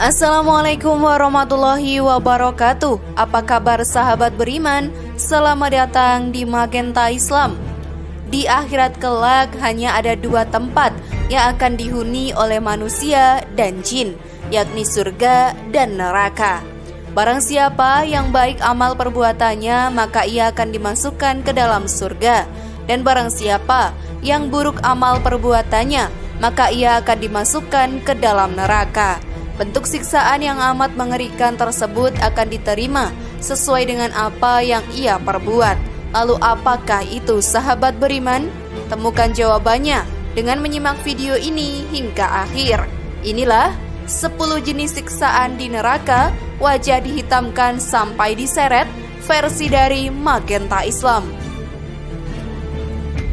Assalamualaikum warahmatullahi wabarakatuh. Apa kabar sahabat beriman? Selamat datang di Magenta Islam. Di akhirat kelak hanya ada dua tempat yang akan dihuni oleh manusia dan jin, yakni surga dan neraka. Barang siapa yang baik amal perbuatannya, maka ia akan dimasukkan ke dalam surga. Dan barang siapa yang buruk amal perbuatannya, maka ia akan dimasukkan ke dalam neraka. Bentuk siksaan yang amat mengerikan tersebut akan diterima sesuai dengan apa yang ia perbuat. Lalu apakah itu sahabat beriman? Temukan jawabannya dengan menyimak video ini hingga akhir. Inilah 10 jenis siksaan di neraka, wajah dihitamkan sampai diseret, versi dari Magenta Islam.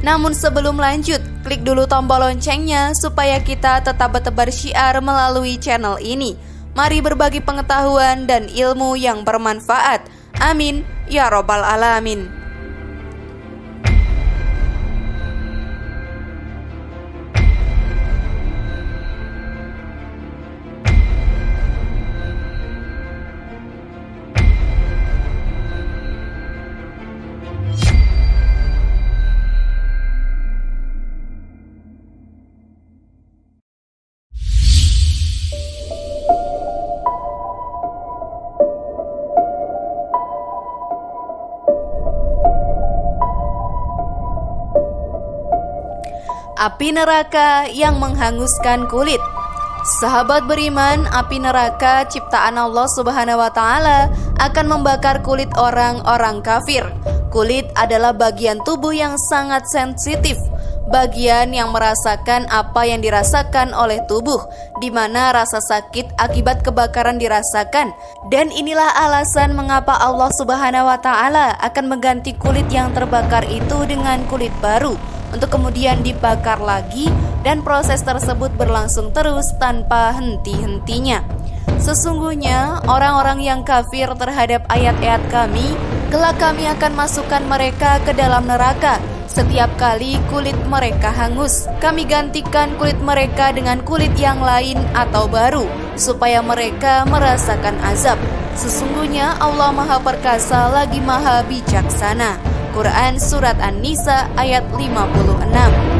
Namun sebelum lanjut, klik dulu tombol loncengnya supaya kita tetap bertebar syiar melalui channel ini. Mari berbagi pengetahuan dan ilmu yang bermanfaat. Amin ya robbal alamin. Api neraka yang menghanguskan kulit. Sahabat beriman, api neraka ciptaan Allah Subhanahu wa Ta'ala akan membakar kulit orang-orang kafir. Kulit adalah bagian tubuh yang sangat sensitif, bagian yang merasakan apa yang dirasakan oleh tubuh, di mana rasa sakit akibat kebakaran dirasakan. Dan inilah alasan mengapa Allah Subhanahu wa Ta'ala akan mengganti kulit yang terbakar itu dengan kulit baru, untuk kemudian dibakar lagi, dan proses tersebut berlangsung terus tanpa henti-hentinya. Sesungguhnya orang-orang yang kafir terhadap ayat-ayat kami, kelak kami akan masukkan mereka ke dalam neraka. Setiap kali kulit mereka hangus, kami gantikan kulit mereka dengan kulit yang lain atau baru, supaya mereka merasakan azab. Sesungguhnya Allah Maha Perkasa lagi Maha Bijaksana. Quran Surat An-Nisa ayat 56.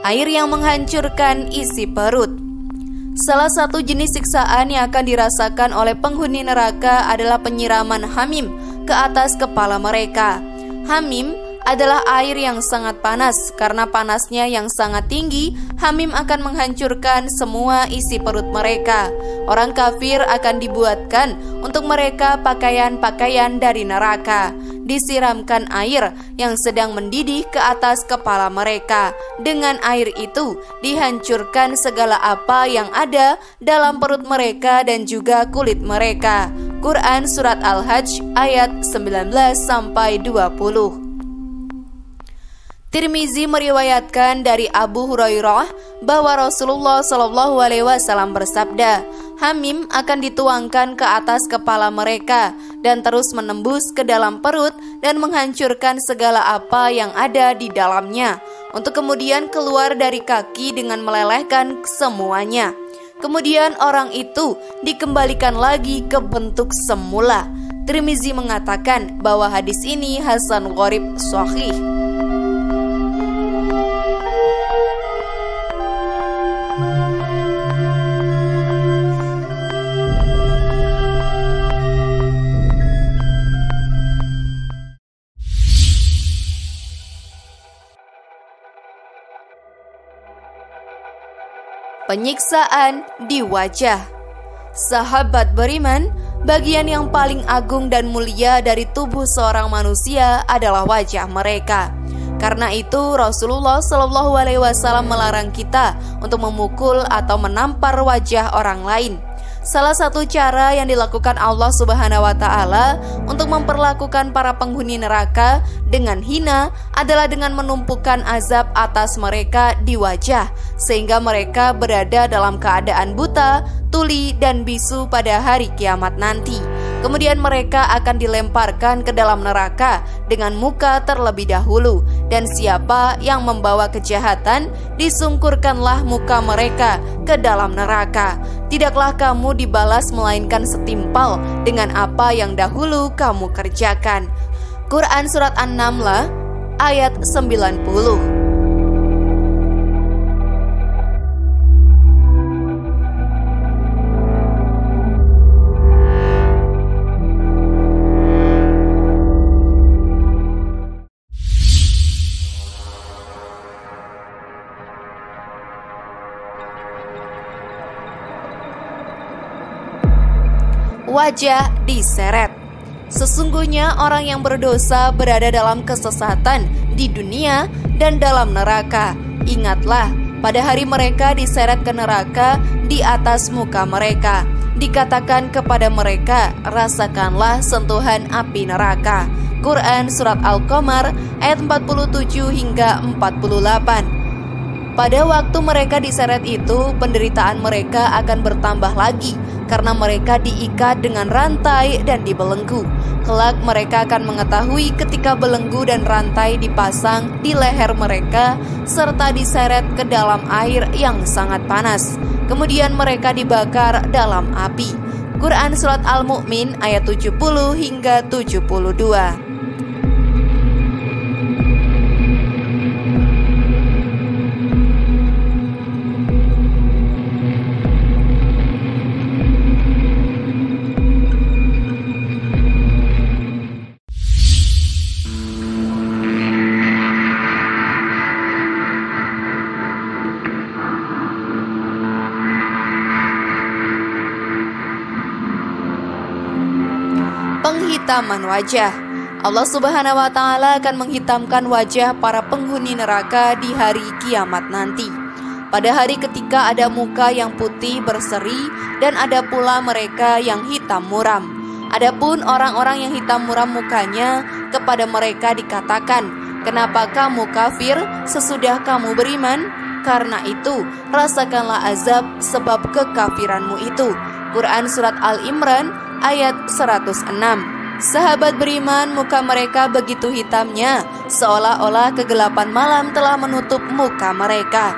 Air yang menghancurkan isi perut. Salah satu jenis siksaan yang akan dirasakan oleh penghuni neraka adalah penyiraman hamim ke atas kepala mereka. Hamim adalah air yang sangat panas. Karena panasnya yang sangat tinggi, hamim akan menghancurkan semua isi perut mereka. Orang kafir akan dibuatkan untuk mereka pakaian-pakaian dari neraka. Disiramkan air yang sedang mendidih ke atas kepala mereka. Dengan air itu dihancurkan segala apa yang ada dalam perut mereka dan juga kulit mereka. Quran Surat Al-Hajj ayat 19-20. Tirmizi meriwayatkan dari Abu Hurairah bahwa Rasulullah SAW bersabda, hamim akan dituangkan ke atas kepala mereka dan terus menembus ke dalam perut dan menghancurkan segala apa yang ada di dalamnya, untuk kemudian keluar dari kaki dengan melelehkan semuanya. Kemudian orang itu dikembalikan lagi ke bentuk semula. Tirmizi mengatakan bahwa hadis ini hasan gharib sahih. Penyiksaan di wajah. Sahabat beriman, bagian yang paling agung dan mulia dari tubuh seorang manusia adalah wajah mereka. Karena itu Rasulullah SAW melarang kita untuk memukul atau menampar wajah orang lain. Salah satu cara yang dilakukan Allah Subhanahu wa Ta'ala untuk memperlakukan para penghuni neraka dengan hina adalah dengan menumpukan azab atas mereka di wajah, sehingga mereka berada dalam keadaan buta, tuli, dan bisu pada hari kiamat nanti. Kemudian mereka akan dilemparkan ke dalam neraka dengan muka terlebih dahulu, dan siapa yang membawa kejahatan, disungkurkanlah muka mereka ke dalam neraka. Tidaklah kamu dibalas melainkan setimpal dengan apa yang dahulu kamu kerjakan. Quran Surat An-Naml ayat 90. Wajah diseret. Sesungguhnya orang yang berdosa berada dalam kesesatan di dunia dan dalam neraka. Ingatlah, pada hari mereka diseret ke neraka di atas muka mereka. Dikatakan kepada mereka, rasakanlah sentuhan api neraka. Quran Surat Al-Qamar ayat 47 hingga 48. Pada waktu mereka diseret itu, penderitaan mereka akan bertambah lagi karena mereka diikat dengan rantai dan dibelenggu. Kelak mereka akan mengetahui ketika belenggu dan rantai dipasang di leher mereka serta diseret ke dalam air yang sangat panas. Kemudian mereka dibakar dalam api. Quran Surat Al-Mu'min ayat 70 hingga 72. Penghitaman wajah. Allah Subhanahu wa Ta'ala akan menghitamkan wajah para penghuni neraka di hari kiamat nanti. Pada hari ketika ada muka yang putih berseri dan ada pula mereka yang hitam muram. Adapun orang-orang yang hitam muram mukanya, kepada mereka dikatakan, "Kenapa kamu kafir sesudah kamu beriman? Karena itu rasakanlah azab sebab kekafiranmu itu." Quran Surat Al-Imran ayat 106. Sahabat beriman, muka mereka begitu hitamnya, seolah-olah kegelapan malam telah menutup muka mereka.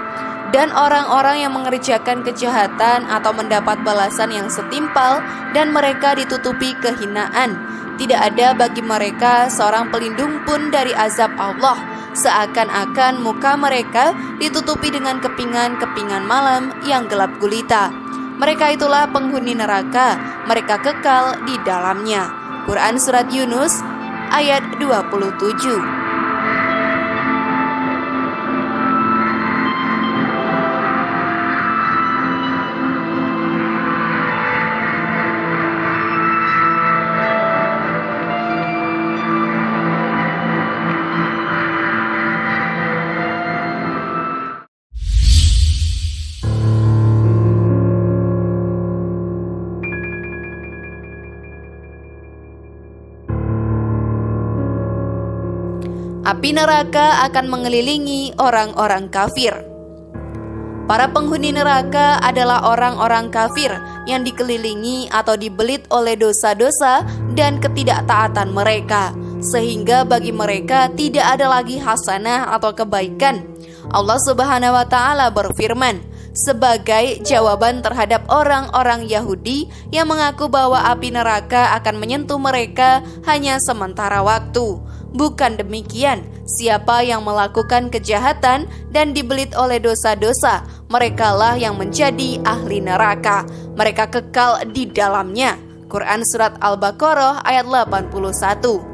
Dan orang-orang yang mengerjakan kejahatan atau mendapat balasan yang setimpal, dan mereka ditutupi kehinaan. Tidak ada bagi mereka seorang pelindung pun dari azab Allah, seakan-akan muka mereka ditutupi dengan kepingan-kepingan malam yang gelap gulita. Mereka itulah penghuni neraka, mereka kekal di dalamnya. Quran Surat Yunus ayat 27. Api neraka akan mengelilingi orang-orang kafir. Para penghuni neraka adalah orang-orang kafir yang dikelilingi atau dibelit oleh dosa-dosa dan ketidaktaatan mereka, sehingga bagi mereka tidak ada lagi hasanah atau kebaikan. Allah Subhanahu wa Ta'ala berfirman sebagai jawaban terhadap orang-orang Yahudi yang mengaku bahwa api neraka akan menyentuh mereka hanya sementara waktu. Bukan demikian, siapa yang melakukan kejahatan dan dibelit oleh dosa-dosa, merekalah yang menjadi ahli neraka. Mereka kekal di dalamnya. Quran Surat Al-Baqarah ayat 81.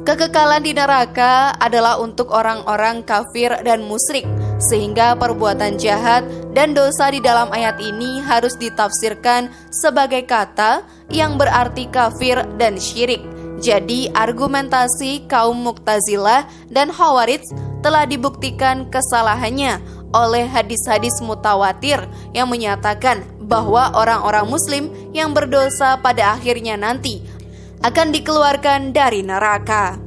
Kekekalan di neraka adalah untuk orang-orang kafir dan musyrik, sehingga perbuatan jahat dan dosa di dalam ayat ini harus ditafsirkan sebagai kata yang berarti kafir dan syirik. Jadi argumentasi kaum Mu'tazilah dan Khawarij telah dibuktikan kesalahannya oleh hadis-hadis mutawatir yang menyatakan bahwa orang-orang muslim yang berdosa pada akhirnya nanti akan dikeluarkan dari neraka.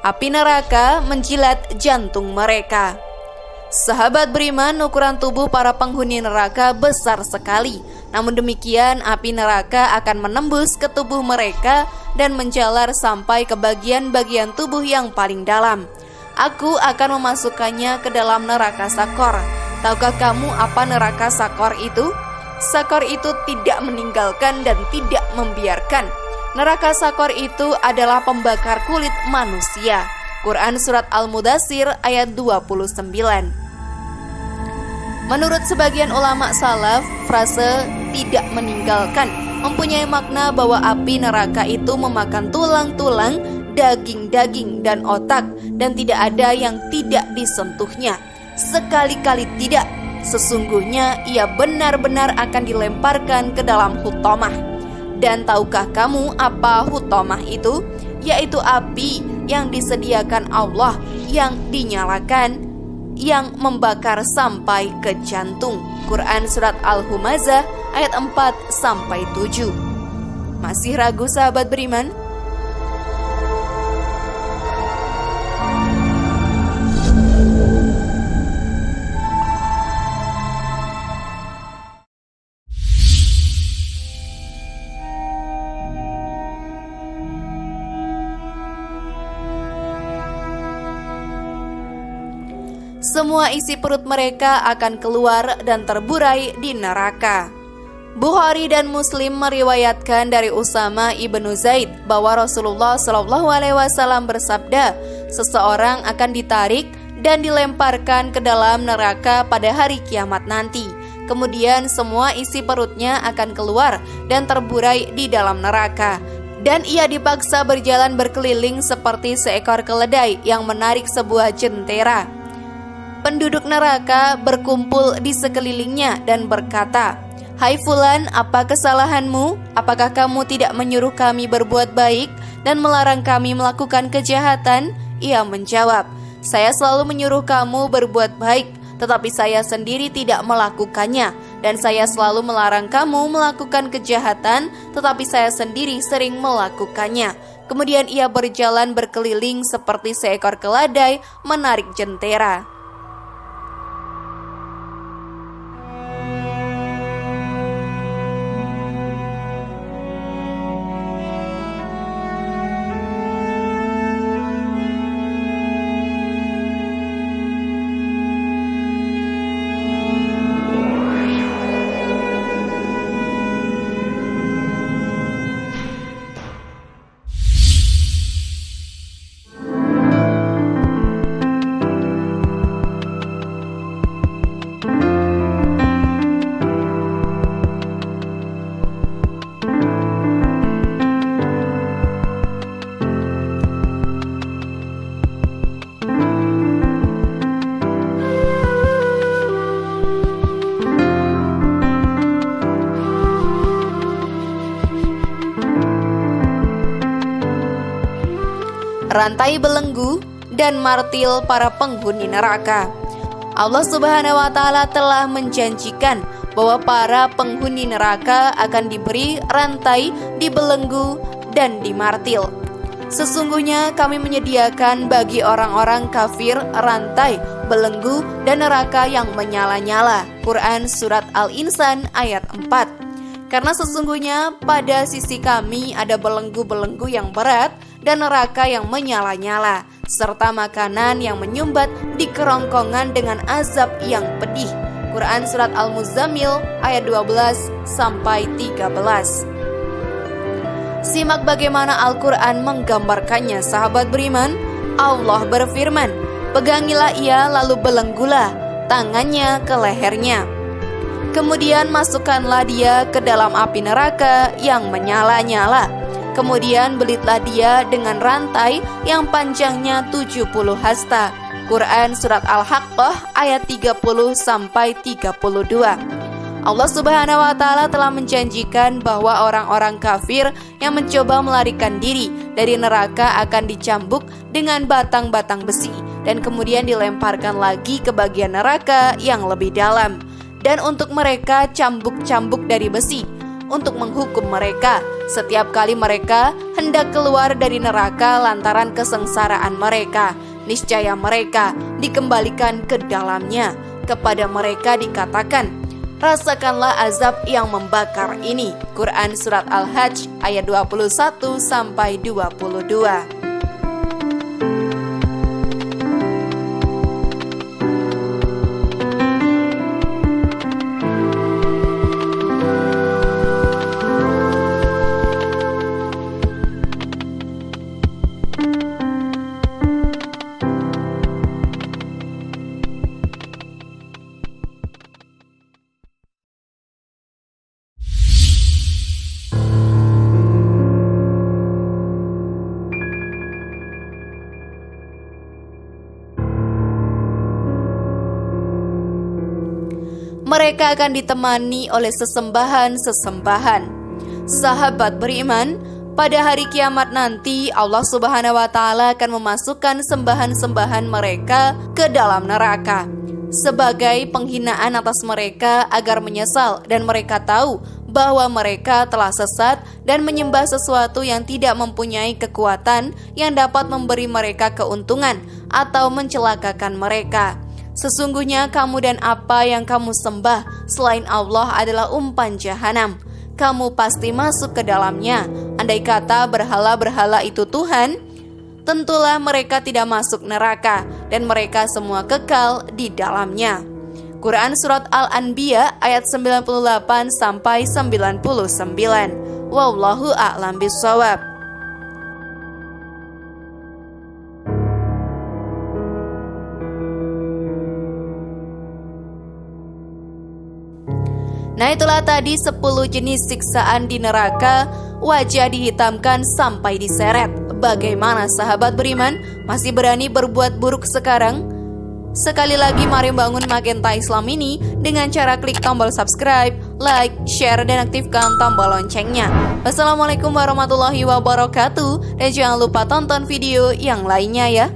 Api neraka menjilat jantung mereka. Sahabat beriman, ukuran tubuh para penghuni neraka besar sekali. Namun demikian, api neraka akan menembus ke tubuh mereka dan menjalar sampai ke bagian-bagian tubuh yang paling dalam. Aku akan memasukkannya ke dalam neraka Sakor. Tahukah kamu apa neraka Sakor itu? Sakor itu tidak meninggalkan dan tidak membiarkan. Neraka Sakor itu adalah pembakar kulit manusia. Quran Surat Al-Mudaththir ayat 29. Menurut sebagian ulama salaf, frase tidak meninggalkan mempunyai makna bahwa api neraka itu memakan tulang-tulang, daging-daging, dan otak, dan tidak ada yang tidak disentuhnya. Sekali-kali tidak, sesungguhnya ia benar-benar akan dilemparkan ke dalam hutomah. Dan tahukah kamu apa hutomah itu? Yaitu api yang disediakan Allah yang dinyalakan, yang membakar sampai ke jantung. Quran Surat Al-Humazah ayat 4-7. Masih ragu sahabat beriman? Semua isi perut mereka akan keluar dan terburai di neraka. Bukhari dan Muslim meriwayatkan dari Usama ibnu Zaid bahwa Rasulullah SAW bersabda, seseorang akan ditarik dan dilemparkan ke dalam neraka pada hari kiamat nanti. Kemudian semua isi perutnya akan keluar dan terburai di dalam neraka. Dan ia dipaksa berjalan berkeliling seperti seekor keledai yang menarik sebuah jentera. Penduduk neraka berkumpul di sekelilingnya dan berkata, "Hai Fulan, apa kesalahanmu? Apakah kamu tidak menyuruh kami berbuat baik dan melarang kami melakukan kejahatan?" Ia menjawab, "Saya selalu menyuruh kamu berbuat baik, tetapi saya sendiri tidak melakukannya. Dan saya selalu melarang kamu melakukan kejahatan, tetapi saya sendiri sering melakukannya." Kemudian ia berjalan berkeliling seperti seekor keledai menarik jentera. Rantai belenggu dan martil para penghuni neraka. Allah Subhanahu wa Ta'ala telah menjanjikan bahwa para penghuni neraka akan diberi rantai, dibelenggu, dan dimartil. Sesungguhnya kami menyediakan bagi orang-orang kafir rantai, belenggu, dan neraka yang menyala-nyala. Quran Surat Al-Insan ayat 4. Karena sesungguhnya pada sisi kami ada belenggu-belenggu yang berat dan neraka yang menyala-nyala, serta makanan yang menyumbat di kerongkongan dengan azab yang pedih. Quran Surat Al-Muzammil ayat 12-13. Simak bagaimana Al-Quran menggambarkannya sahabat beriman. Allah berfirman, "Pegangilah ia lalu belenggulah tangannya ke lehernya. Kemudian masukkanlah dia ke dalam api neraka yang menyala-nyala. Kemudian belitlah dia dengan rantai yang panjangnya 70 hasta. Quran Surat Al-Haqqah ayat 30-32. Allah Subhanahu wa Ta'ala telah menjanjikan bahwa orang-orang kafir yang mencoba melarikan diri dari neraka akan dicambuk dengan batang-batang besi dan kemudian dilemparkan lagi ke bagian neraka yang lebih dalam. Dan untuk mereka cambuk-cambuk dari besi untuk menghukum mereka setiap kali mereka hendak keluar dari neraka lantaran kesengsaraan mereka. Niscaya mereka dikembalikan ke dalamnya. Kepada mereka dikatakan, rasakanlah azab yang membakar ini. Quran Surat Al-Hajj ayat 21-22. Mereka akan ditemani oleh sesembahan-sesembahan. Sahabat beriman, pada hari kiamat nanti Allah Subhanahu wa Ta'ala akan memasukkan sembahan-sembahan mereka ke dalam neraka sebagai penghinaan atas mereka agar menyesal dan mereka tahu bahwa mereka telah sesat dan menyembah sesuatu yang tidak mempunyai kekuatan yang dapat memberi mereka keuntungan atau mencelakakan mereka. Sesungguhnya kamu dan apa yang kamu sembah selain Allah adalah umpan jahanam. Kamu pasti masuk ke dalamnya. Andai kata berhala-berhala itu Tuhan, tentulah mereka tidak masuk neraka dan mereka semua kekal di dalamnya. Quran Surat Al-Anbiya ayat 98-99. Wallahu a'lam bishawab. Nah, itulah tadi 10 jenis siksaan di neraka. Wajah dihitamkan sampai diseret. Bagaimana sahabat beriman? Masih berani berbuat buruk sekarang? Sekali lagi mari bangun Magenta Islam ini dengan cara klik tombol subscribe, like, share, dan aktifkan tombol loncengnya. Wassalamualaikum warahmatullahi wabarakatuh. Dan jangan lupa tonton video yang lainnya ya.